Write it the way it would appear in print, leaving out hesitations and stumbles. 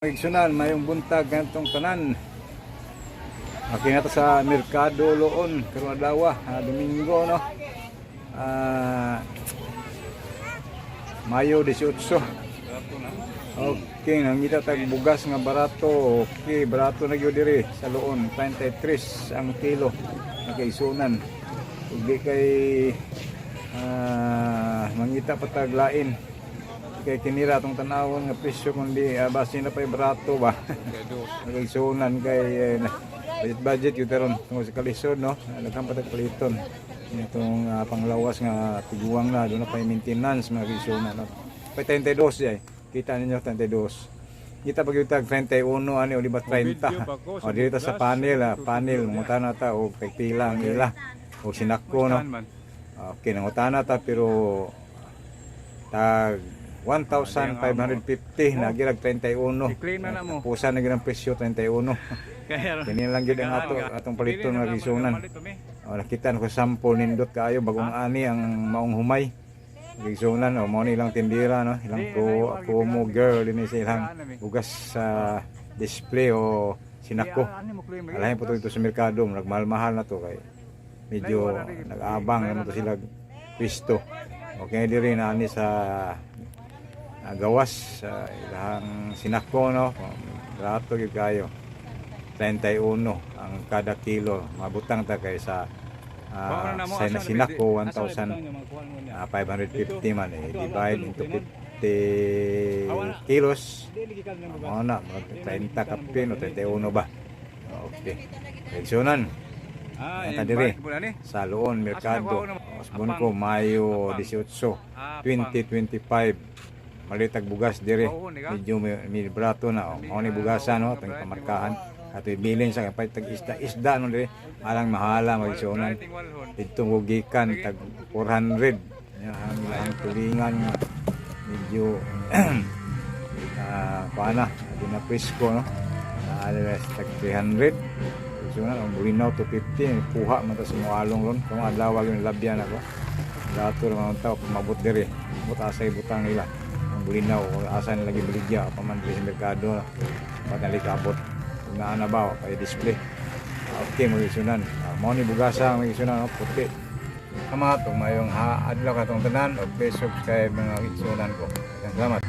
Igsunan, mayong buntag ganitong tanan. Okay na to sa Merkado Loon, karong adlaw, Domingo no. Mayo 18. Okay, nangita tag bugas nga barato. Okay, barato na gyud diri sa Loon, 23 ang kilo. Nakaisunan. Ug kay mangita pa tag lain. Kay kinira tong tanawon nga presyo kundi base na pay barato ba. Nakaisunan kay budget yun taron tungkol sa kalisod no. Nagkamp patag paliton. Itong panglawas nga tiguang na doon na pay maintenance mga kisunan no. Pay 32 jay. Kita ninyo 32. Kita pag yung tag 31 ani o liba 30. O dito sa panel mangutana ta o kay pila ang ila o sinakko no. Okay nangutana ta pero tag 1,550 nagirag 31. Pusa na gyud ang presyo 31. Kini lang gyud ang atong paliton nga gisunan. O nakita ko sample nindot kaayo bagong ani ang maong humay. Gisunan o mo ni lang tindira no, ilang promo girl dinhi sa ilang bugas sa display o sinako. Alahin po to ito sa merkado, nagmahal-mahal na to kay medyo nag-abang naman to sila pisto. Okay diri na ani sa gawas sa ilang sinako no, barato gyud kayo 31 ang kada kilo. Mabutang ta kay sa sinako 1,550 man divide into 50 kilos mo na 30 kapin o 31 ba. Okay, pensionan diri sa Loon Merkado Osbon ko Mayo 18 2025 malitag bugas dire medyo may brato na o ni bugasan no tong pamarkahan ato ibilin sa kapay tag isda no dire alang mahala magisunan didto gikan tag 400 ang tulingan medyo paana di na presko no alas tag 300 gisunan ang bulinaw to 50 kuha man ta sa mualong ron kung adlaw yung labyan ako dato man taw mabot dire butasay butang nila bulinaw o asa nila gibaligya paman sa merkado panalikabot na ana ba kay display. Okay mo gisunan mo ni bugasa mo gisunan puti kama to mayong adlaw katong tanan og subscribe mga gisunan ko. Salamat.